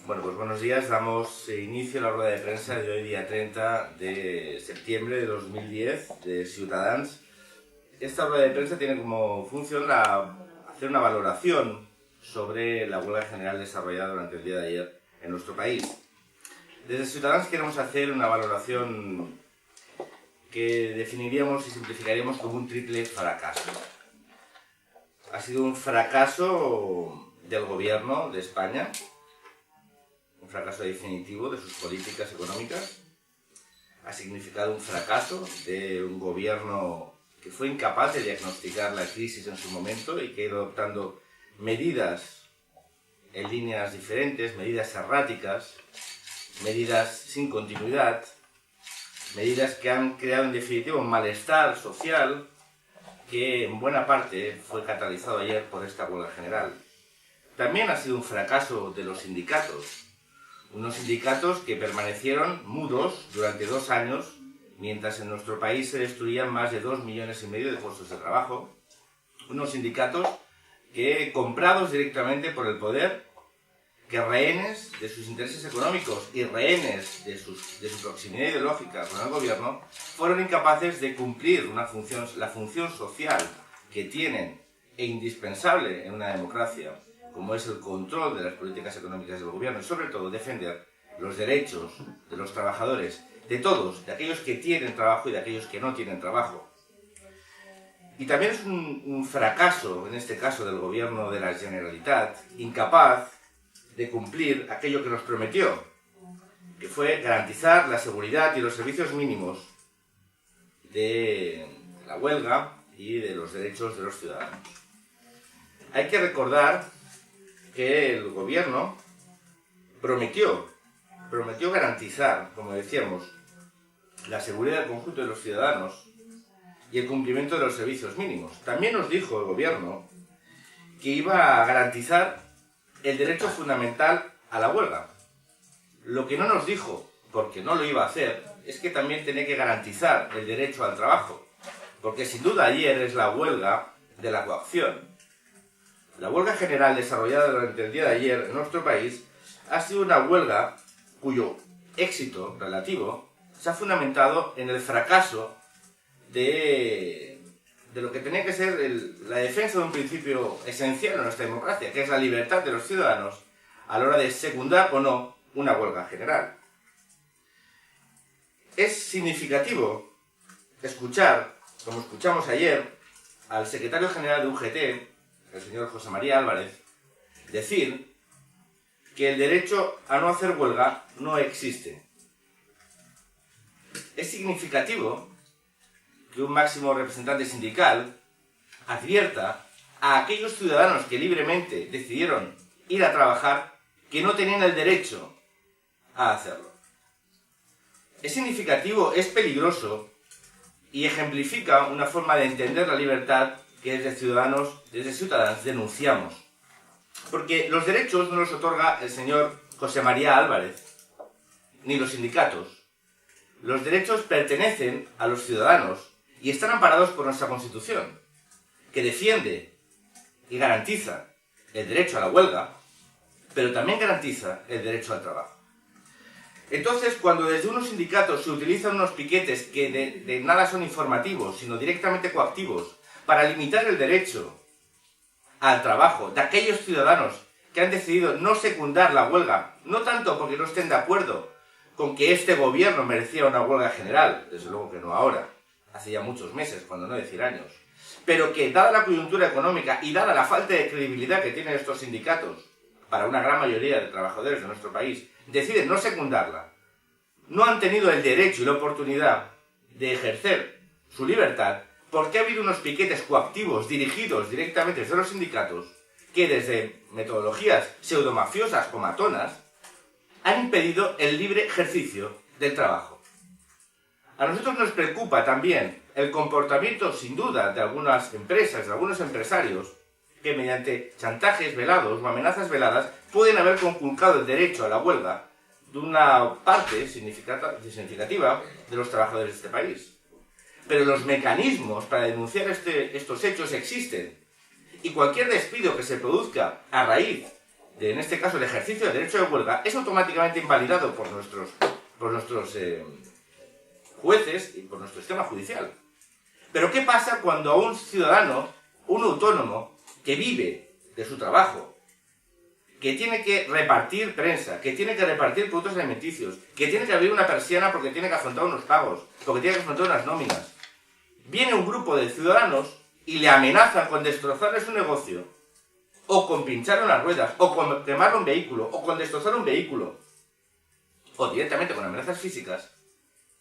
Bueno, pues buenos días. Damos inicio a la rueda de prensa de hoy, día 30 de septiembre de 2010, de Ciutadans. Esta rueda de prensa tiene como función hacer una valoración sobre la huelga general desarrollada durante el día de ayer en nuestro país. Desde Ciutadans queremos hacer una valoración que definiríamos y simplificaríamos como un triple fracaso. Ha sido un fracaso del gobierno de España, un fracaso definitivo de sus políticas económicas. Ha significado un fracaso de un gobierno que fue incapaz de diagnosticar la crisis en su momento y que ha ido adoptando medidas en líneas diferentes, medidas erráticas, medidas sin continuidad, medidas que han creado en definitiva un malestar social que en buena parte fue catalizado ayer por esta huelga general. También ha sido un fracaso de los sindicatos, unos sindicatos que permanecieron mudos durante 2 años, mientras en nuestro país se destruían más de 2,5 millones de puestos de trabajo. Unos sindicatos que, comprados directamente por el poder, que rehenes de sus intereses económicos y rehenes de su proximidad ideológica con el gobierno, fueron incapaces de cumplir la función social que tienen e indispensable en una democracia, como es el control de las políticas económicas del gobierno y sobre todo defender los derechos de los trabajadores, de todos, de aquellos que tienen trabajo y de aquellos que no tienen trabajo. Y también es un fracaso, en este caso del gobierno de la Generalitat, incapaz de cumplir aquello que nos prometió, que fue garantizar la seguridad y los servicios mínimos de la huelga y de los derechos de los ciudadanos. Hay que recordar que el gobierno prometió garantizar, como decíamos, la seguridad del conjunto de los ciudadanos y el cumplimiento de los servicios mínimos. También nos dijo el gobierno que iba a garantizar el derecho fundamental a la huelga. Lo que no nos dijo, porque no lo iba a hacer, es que también tenía que garantizar el derecho al trabajo, porque sin duda ayer es la huelga de la coacción. La huelga general desarrollada durante el día de ayer en nuestro país ha sido una huelga cuyo éxito relativo se ha fundamentado en el fracaso de lo que tenía que ser la defensa de un principio esencial en nuestra democracia, que es la libertad de los ciudadanos a la hora de secundar o no una huelga general. Es significativo escuchar, como escuchamos ayer, al secretario general de UGT, el señor José María Álvarez, decir que el derecho a no hacer huelga no existe. Es significativo que un máximo representante sindical advierta a aquellos ciudadanos que libremente decidieron ir a trabajar que no tenían el derecho a hacerlo. Es significativo, es peligroso y ejemplifica una forma de entender la libertad que desde Ciutadans denunciamos. Porque los derechos no los otorga el señor José María Álvarez, ni los sindicatos. Los derechos pertenecen a los ciudadanos y están amparados por nuestra Constitución, que defiende y garantiza el derecho a la huelga, pero también garantiza el derecho al trabajo. Entonces, cuando desde unos sindicatos se utilizan unos piquetes que de nada son informativos, sino directamente coactivos, para limitar el derecho al trabajo de aquellos ciudadanos que han decidido no secundar la huelga, no tanto porque no estén de acuerdo con que este gobierno merecía una huelga general, desde luego que no ahora, hace ya muchos meses, cuando no decir años, pero que dada la coyuntura económica y dada la falta de credibilidad que tienen estos sindicatos para una gran mayoría de trabajadores de nuestro país, deciden no secundarla, no han tenido el derecho y la oportunidad de ejercer su libertad, porque ha habido unos piquetes coactivos dirigidos directamente desde los sindicatos que desde metodologías pseudomafiosas o matonas han impedido el libre ejercicio del trabajo. A nosotros nos preocupa también el comportamiento, sin duda, de algunas empresas, de algunos empresarios, que mediante chantajes velados o amenazas veladas pueden haber conculcado el derecho a la huelga de una parte significativa de los trabajadores de este país. Pero los mecanismos para denunciar estos hechos existen. Y cualquier despido que se produzca a raíz en este caso, el ejercicio del derecho de huelga, es automáticamente invalidado por nuestros jueces y por nuestro sistema judicial. Pero ¿qué pasa cuando a un ciudadano, un autónomo, que vive de su trabajo, que tiene que repartir prensa, que tiene que repartir productos alimenticios, que tiene que abrir una persiana porque tiene que afrontar unos pagos, porque tiene que afrontar unas nóminas, viene un grupo de ciudadanos y le amenazan con destrozarle su negocio, o con pinchar unas ruedas, o con quemar un vehículo, o con destrozar un vehículo, o directamente con amenazas físicas,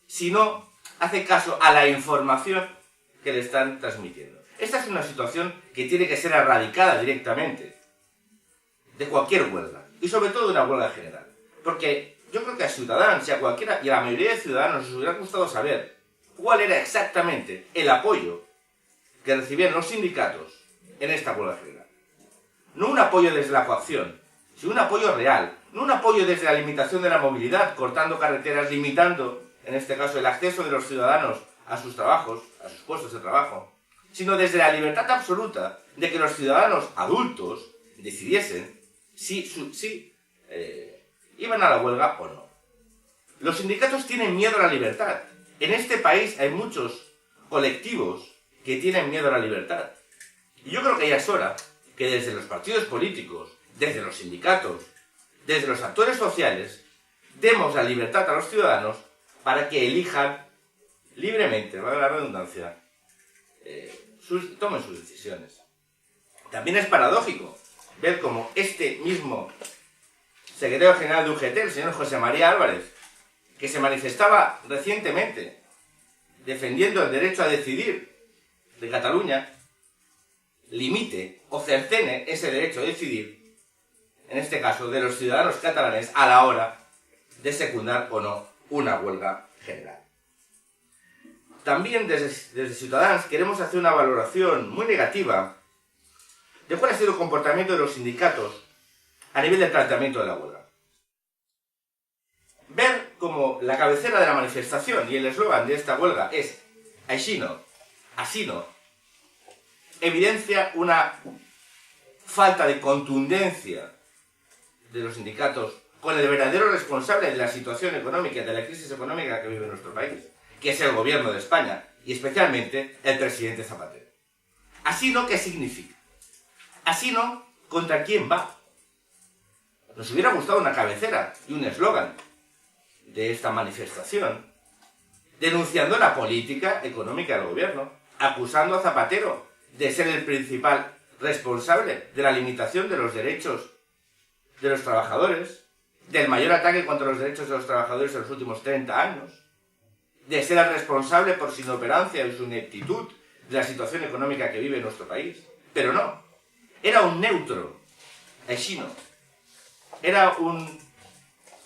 si no hace caso a la información que le están transmitiendo? Esta es una situación que tiene que ser erradicada directamente de cualquier huelga, y sobre todo de una huelga general. Porque yo creo que a Ciudadanos y a cualquiera, y a la mayoría de ciudadanos, les hubiera gustado saber cuál era exactamente el apoyo que recibían los sindicatos en esta huelga general. No un apoyo desde la coacción, sino un apoyo real, no un apoyo desde la limitación de la movilidad, cortando carreteras, limitando, en este caso, el acceso de los ciudadanos a sus trabajos, a sus puestos de trabajo, sino desde la libertad absoluta de que los ciudadanos adultos decidiesen si iban a la huelga o no. Los sindicatos tienen miedo a la libertad. En este país hay muchos colectivos que tienen miedo a la libertad. Y yo creo que ya es hora que desde los partidos políticos, desde los sindicatos, desde los actores sociales, demos la libertad a los ciudadanos para que elijan libremente, valga la redundancia, tomen sus decisiones. También es paradójico ver cómo este mismo secretario general de UGT, el señor José María Álvarez, que se manifestaba recientemente defendiendo el derecho a decidir de Cataluña, limite o cercene ese derecho a decidir, en este caso, de los ciudadanos catalanes a la hora de secundar o no una huelga general. También desde Ciudadanos queremos hacer una valoración muy negativa de cuál ha sido el comportamiento de los sindicatos a nivel del planteamiento de la huelga. Ver como la cabecera de la manifestación y el eslogan de esta huelga es "Així-no, así-no", evidencia una falta de contundencia de los sindicatos con el verdadero responsable de la situación económica, de la crisis económica que vive nuestro país, que es el gobierno de España y especialmente el presidente Zapatero. Así no, ¿qué significa? Así no, ¿contra quién va? Nos hubiera gustado una cabecera y un eslogan de esta manifestación denunciando la política económica del gobierno, acusando a Zapatero de ser el principal responsable de la limitación de los derechos de los trabajadores, del mayor ataque contra los derechos de los trabajadores en los últimos 30 años, de ser el responsable por su inoperancia y su ineptitud de la situación económica que vive nuestro país. Pero no, era un neutro, así no. Era un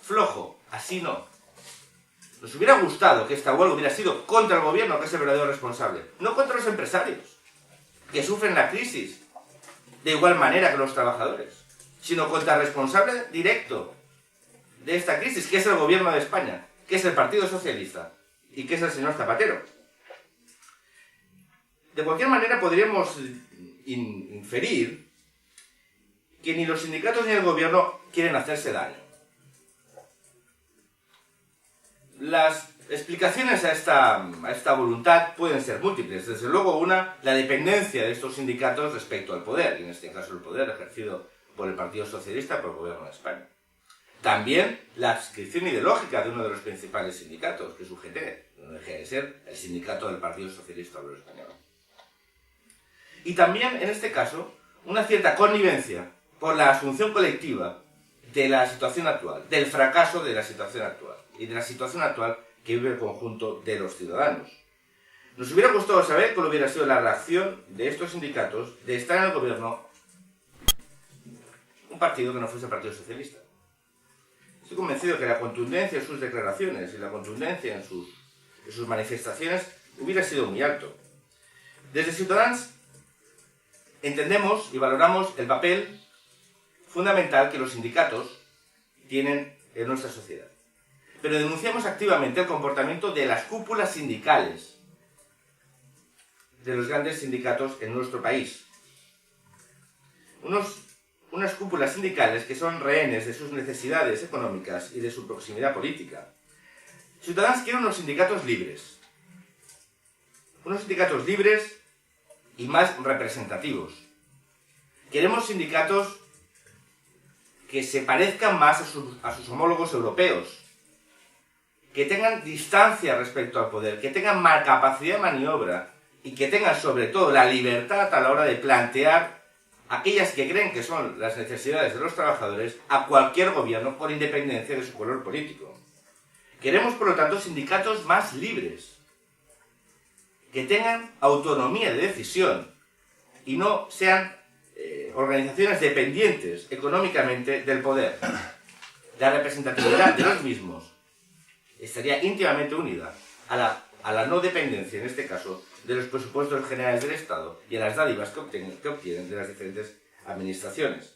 flojo, así no. Nos hubiera gustado que esta huelga hubiera sido contra el gobierno, que es el verdadero responsable, no contra los empresarios, que sufren la crisis de igual manera que los trabajadores, sino contra el responsable directo de esta crisis, que es el gobierno de España, que es el Partido Socialista y que es el señor Zapatero. De cualquier manera podríamos inferir que ni los sindicatos ni el gobierno quieren hacerse daño. Las explicaciones a esta voluntad pueden ser múltiples. Desde luego una, la dependencia de estos sindicatos respecto al poder, y en este caso el poder ejercido por el Partido Socialista, por el gobierno de España. También la adscripción ideológica de uno de los principales sindicatos, que es UGT, no deja de ser el sindicato del Partido Socialista Obrero Español. Y también, en este caso, una cierta connivencia por la asunción colectiva de la situación actual, del fracaso de la situación actual, y de la situación actual que vive el conjunto de los ciudadanos. Nos hubiera gustado saber cuál hubiera sido la reacción de estos sindicatos de estar en el gobierno un partido que no fuese el Partido Socialista. Estoy convencido que la contundencia en sus declaraciones y la contundencia en sus manifestaciones hubiera sido muy alto. Desde Ciudadanos entendemos y valoramos el papel fundamental que los sindicatos tienen en nuestra sociedad. Pero denunciamos activamente el comportamiento de las cúpulas sindicales de los grandes sindicatos en nuestro país. unas cúpulas sindicales que son rehenes de sus necesidades económicas y de su proximidad política. Ciutadans quiere unos sindicatos libres. Unos sindicatos libres y más representativos. Queremos sindicatos que se parezcan más a sus homólogos europeos, que tengan distancia respecto al poder, que tengan más capacidad de maniobra y que tengan sobre todo la libertad a la hora de plantear aquellas que creen que son las necesidades de los trabajadores a cualquier gobierno por independencia de su color político. Queremos, por lo tanto, sindicatos más libres, que tengan autonomía de decisión y no sean organizaciones dependientes económicamente del poder. La representatividad de los mismos estaría íntimamente unida a la no dependencia, en este caso, de los presupuestos generales del Estado y a las dádivas que obtienen de las diferentes administraciones.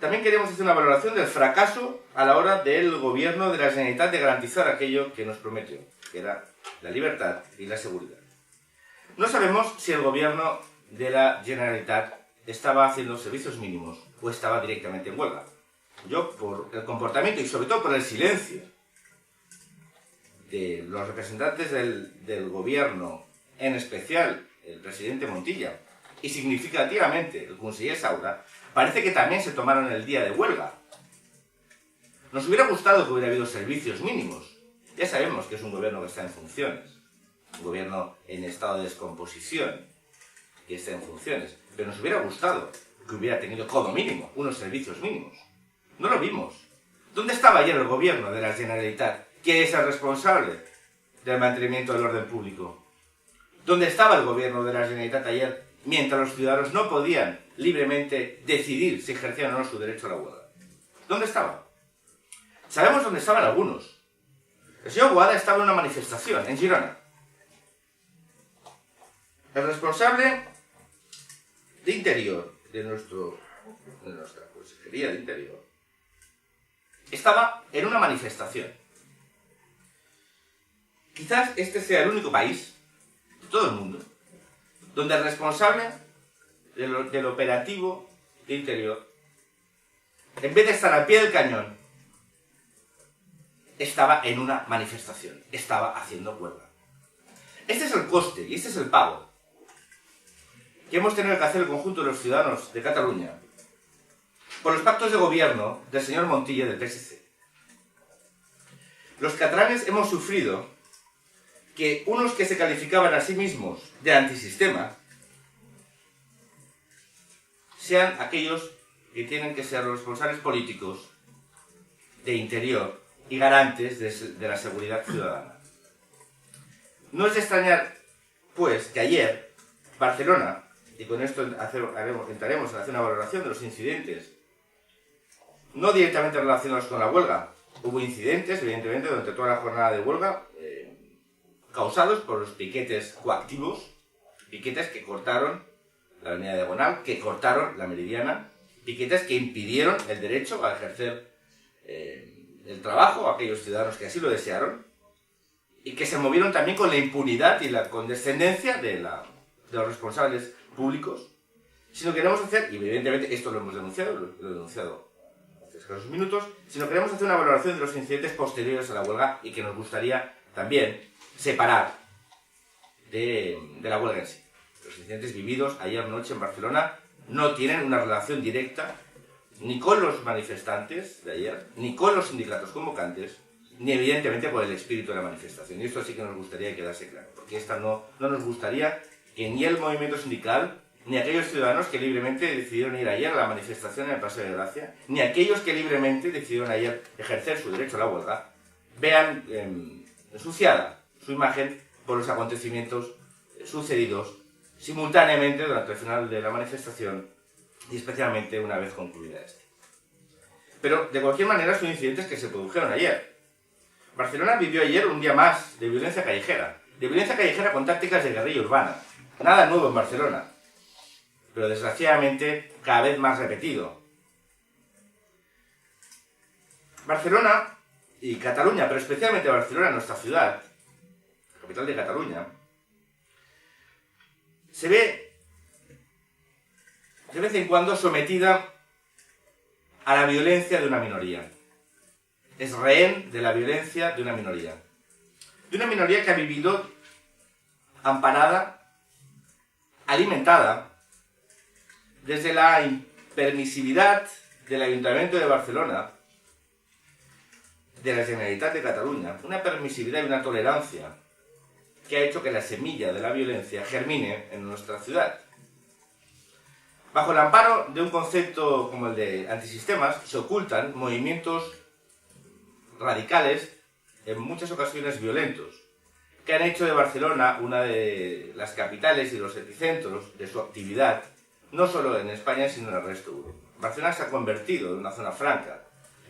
También queremos hacer una valoración del fracaso a la hora del gobierno de la Generalitat de garantizar aquello que nos prometió, que era la libertad y la seguridad. No sabemos si el gobierno de la Generalitat estaba haciendo servicios mínimos o estaba directamente en huelga. Yo, por el comportamiento y sobre todo por el silencio de los representantes del gobierno, en especial el presidente Montilla, y significativamente el conseller Saura, parece que también se tomaron el día de huelga. Nos hubiera gustado que hubiera habido servicios mínimos. Ya sabemos que es un gobierno que está en funciones, un gobierno en estado de descomposición, que está en funciones, pero nos hubiera gustado que hubiera tenido como mínimo unos servicios mínimos. No lo vimos. ¿Dónde estaba ayer el gobierno de la Generalitat, que es el responsable del mantenimiento del orden público? ¿Dónde estaba el gobierno de la Generalitat ayer, mientras los ciudadanos no podían libremente decidir si ejercían o no su derecho a la huelga? ¿Dónde estaba? Sabemos dónde estaban algunos. El señor Boada estaba en una manifestación en Girona. El responsable de Interior, de nuestra Consejería de Interior, estaba en una manifestación. Quizás este sea el único país, de todo el mundo, donde el responsable del operativo de Interior, en vez de estar al pie del cañón, estaba en una manifestación, estaba haciendo huelga. Este es el coste y este es el pago que hemos tenido que hacer el conjunto de los ciudadanos de Cataluña por los pactos de gobierno del señor Montilla del PSC. Los catalanes hemos sufrido que unos que se calificaban a sí mismos de antisistema sean aquellos que tienen que ser los responsables políticos de Interior y garantes de la seguridad ciudadana. No es de extrañar, pues, que ayer Barcelona, y con esto entraremos en hacer una valoración de los incidentes, no directamente relacionados con la huelga. Hubo incidentes, evidentemente, durante toda la jornada de huelga, causados por los piquetes coactivos, piquetes que cortaron la avenida Diagonal, que cortaron la Meridiana, piquetes que impidieron el derecho a ejercer el trabajo a aquellos ciudadanos que así lo desearon, y que se movieron también con la impunidad y la condescendencia de los responsables públicos. Si no queremos hacer, y evidentemente esto lo hemos denunciado, lo he denunciado hace escasos minutos, si no queremos hacer una valoración de los incidentes posteriores a la huelga y que nos gustaría también separar de la huelga en sí. Los incidentes vividos ayer noche en Barcelona no tienen una relación directa ni con los manifestantes de ayer, ni con los sindicatos convocantes, ni evidentemente con el espíritu de la manifestación. Y esto sí que nos gustaría que quedase claro, porque esta no nos gustaría que ni el movimiento sindical, ni aquellos ciudadanos que libremente decidieron ir ayer a la manifestación en el Paseo de Gracia, ni aquellos que libremente decidieron ayer ejercer su derecho a la huelga, vean ensuciada su imagen por los acontecimientos sucedidos simultáneamente durante el final de la manifestación y especialmente una vez concluida esta. Pero de cualquier manera son incidentes que se produjeron ayer. Barcelona vivió ayer un día más de violencia callejera con tácticas de guerrilla urbana. Nada nuevo en Barcelona, pero desgraciadamente cada vez más repetido. Barcelona y Cataluña, pero especialmente Barcelona, nuestra ciudad, la capital de Cataluña, se ve de vez en cuando sometida a la violencia de una minoría. Es rehén de la violencia de una minoría. De una minoría que ha vivido amparada, alimentada, desde la impermisividad del Ayuntamiento de Barcelona, de la Generalitat de Cataluña, una permisividad y una tolerancia que ha hecho que la semilla de la violencia germine en nuestra ciudad. Bajo el amparo de un concepto como el de antisistemas, se ocultan movimientos radicales, en muchas ocasiones violentos, que han hecho de Barcelona una de las capitales y los epicentros de su actividad, no solo en España, sino en el resto de Europa. Barcelona se ha convertido en una zona franca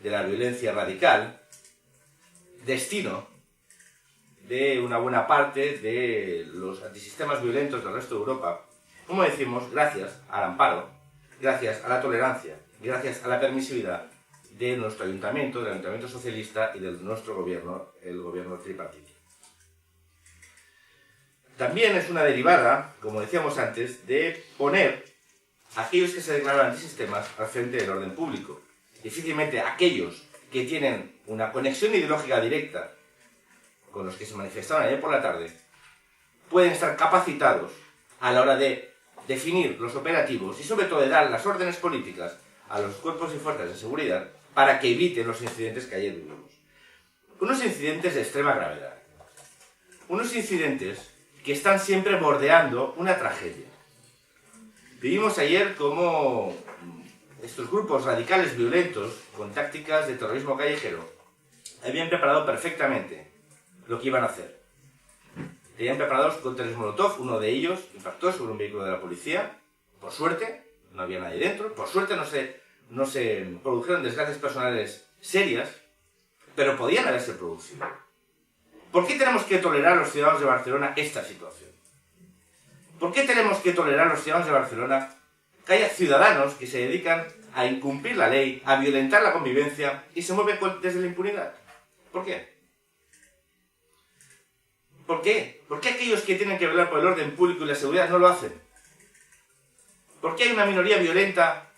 de la violencia radical, destino de una buena parte de los antisistemas violentos del resto de Europa, como decimos, gracias al amparo, gracias a la tolerancia, gracias a la permisividad de nuestro ayuntamiento, del ayuntamiento socialista y de nuestro gobierno, el gobierno tripartito. También es una derivada, como decíamos antes, de poner a aquellos que se declaran antisistemas al frente del orden público. Difícilmente aquellos que tienen una conexión ideológica directa con los que se manifestaron ayer por la tarde pueden estar capacitados a la hora de definir los operativos y sobre todo de dar las órdenes políticas a los cuerpos y fuerzas de seguridad para que eviten los incidentes que ayer vivimos. Unos incidentes de extrema gravedad. Unos incidentes que están siempre bordeando una tragedia. Vivimos ayer cómo estos grupos radicales violentos, con tácticas de terrorismo callejero, habían preparado perfectamente lo que iban a hacer. Tenían preparados cócteles Molotov, uno de ellos impactó sobre un vehículo de la policía. Por suerte, no había nadie dentro. Por suerte no se produjeron desgracias personales serias, pero podían haberse producido. ¿Por qué tenemos que tolerar a los ciudadanos de Barcelona esta situación? ¿Por qué tenemos que tolerar a los ciudadanos de Barcelona que haya ciudadanos que se dedican a incumplir la ley, a violentar la convivencia y se mueven desde la impunidad? ¿Por qué? ¿Por qué? ¿Por qué aquellos que tienen que velar por el orden público y la seguridad no lo hacen? ¿Por qué hay una minoría violenta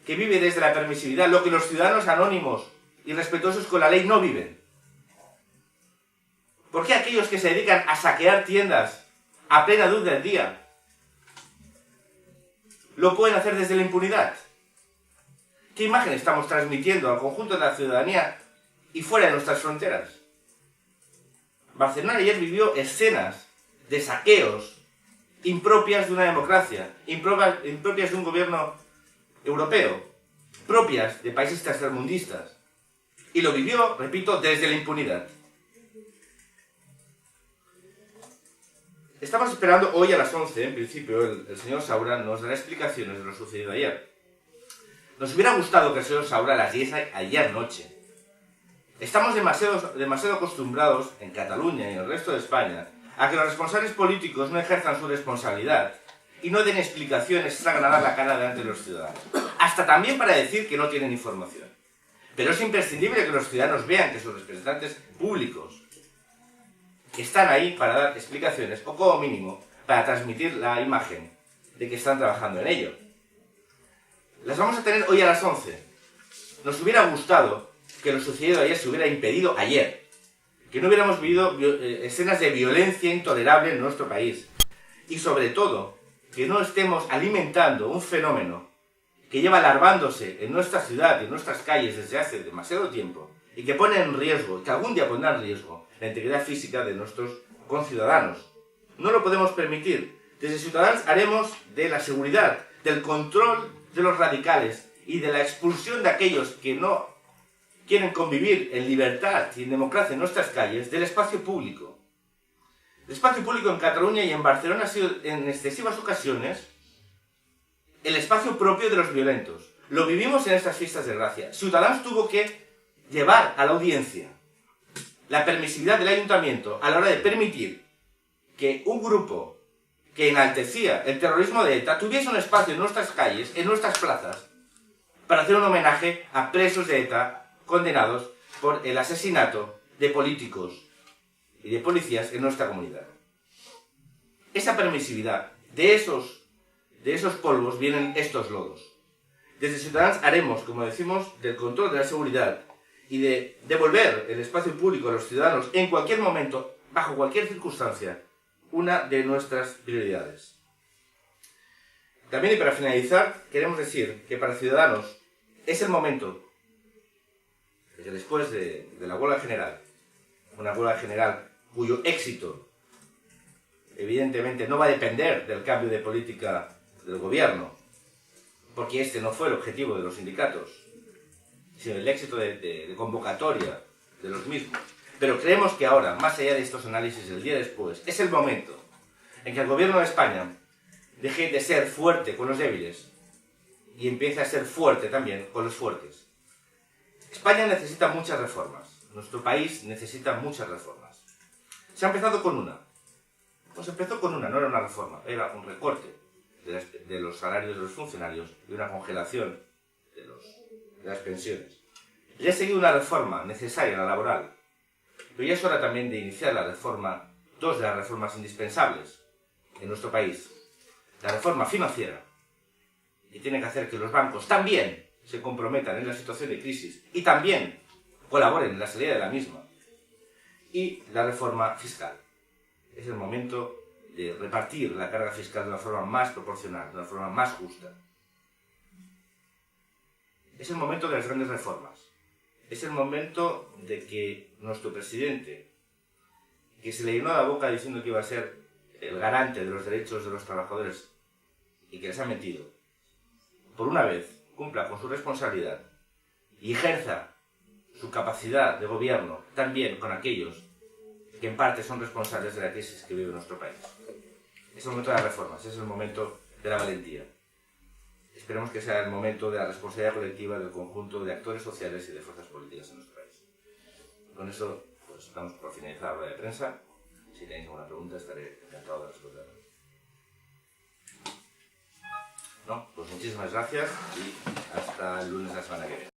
que vive desde la permisividad lo que los ciudadanos anónimos y respetuosos con la ley no viven? ¿Por qué aquellos que se dedican a saquear tiendas a plena luz del día lo pueden hacer desde la impunidad? ¿Qué imagen estamos transmitiendo al conjunto de la ciudadanía y fuera de nuestras fronteras? Barcelona ayer vivió escenas de saqueos impropias de una democracia, impropias de un gobierno europeo, propias de países tercermundistas. Y lo vivió, repito, desde la impunidad. Estamos esperando hoy a las 11, en principio, el señor Saura nos dará explicaciones de lo sucedido ayer. Nos hubiera gustado que el señor Saura las diese ayer noche. Estamos demasiado acostumbrados, en Cataluña y en el resto de España, a que los responsables políticos no ejerzan su responsabilidad y no den explicaciones para ganar la cara delante de los ciudadanos. Hasta también para decir que no tienen información. Pero es imprescindible que los ciudadanos vean que sus representantes públicos están ahí para dar explicaciones, o como mínimo, para transmitir la imagen de que están trabajando en ello. Las vamos a tener hoy a las 11. Nos hubiera gustado que lo sucedido ayer se hubiera impedido ayer. Que no hubiéramos vivido escenas de violencia intolerable en nuestro país. Y sobre todo, que no estemos alimentando un fenómeno que lleva alarmándose en nuestra ciudad y en nuestras calles desde hace demasiado tiempo y que pone en riesgo, que algún día pondrá en riesgo, la integridad física de nuestros conciudadanos. No lo podemos permitir. Desde Ciudadanos haremos de la seguridad, del control de los radicales y de la expulsión de aquellos que no quieren convivir en libertad y en democracia en nuestras calles, del espacio público. El espacio público en Cataluña y en Barcelona ha sido en excesivas ocasiones el espacio propio de los violentos. Lo vivimos en estas fiestas de gracia. Ciudadanos tuvo que llevar a la audiencia la permisividad del ayuntamiento a la hora de permitir que un grupo que enaltecía el terrorismo de ETA tuviese un espacio en nuestras calles, en nuestras plazas, para hacer un homenaje a presos de ETA condenados por el asesinato de políticos y de policías en nuestra comunidad. Esa permisividad de de esos polvos vienen estos lodos. Desde Ciudadanos haremos, como decimos, del control de la seguridad y de devolver el espacio público a los ciudadanos en cualquier momento, bajo cualquier circunstancia, una de nuestras prioridades. También, y para finalizar, queremos decir que para Ciudadanos es el momento de que después de la huelga general, una huelga general cuyo éxito evidentemente no va a depender del cambio de política del gobierno, porque este no fue el objetivo de los sindicatos, sino el éxito de convocatoria de los mismos. Pero creemos que ahora, más allá de estos análisis el día después, es el momento en que el gobierno de España deje de ser fuerte con los débiles y empiece a ser fuerte también con los fuertes. España necesita muchas reformas. Nuestro país necesita muchas reformas. Se ha empezado con una. Pues empezó con una, no era una reforma, era un recorte de los salarios de los funcionarios y una congelación de las pensiones. Ya ha seguido una reforma necesaria, la laboral, pero ya es hora también de iniciar la reforma, dos de las reformas indispensables en nuestro país. La reforma financiera, que tiene que hacer que los bancos también se comprometan en la situación de crisis y también colaboren en la salida de la misma. Y la reforma fiscal. Es el momento de repartir la carga fiscal de una forma más proporcional, de una forma más justa. Es el momento de las grandes reformas. Es el momento de que nuestro presidente, que se le llenó la boca diciendo que iba a ser el garante de los derechos de los trabajadores y que les ha mentido, por una vez cumpla con su responsabilidad y ejerza su capacidad de gobierno también con aquellos que en parte son responsables de la crisis que vive nuestro país. Es el momento de las reformas, es el momento de la valentía. Esperemos que sea el momento de la responsabilidad colectiva del conjunto de actores sociales y de fuerzas políticas en nuestro país. Con eso, pues damos por finalizar la rueda de prensa. Si tenéis alguna pregunta, estaré encantado de resolverla. No, pues muchísimas gracias y hasta el lunes de la semana que viene.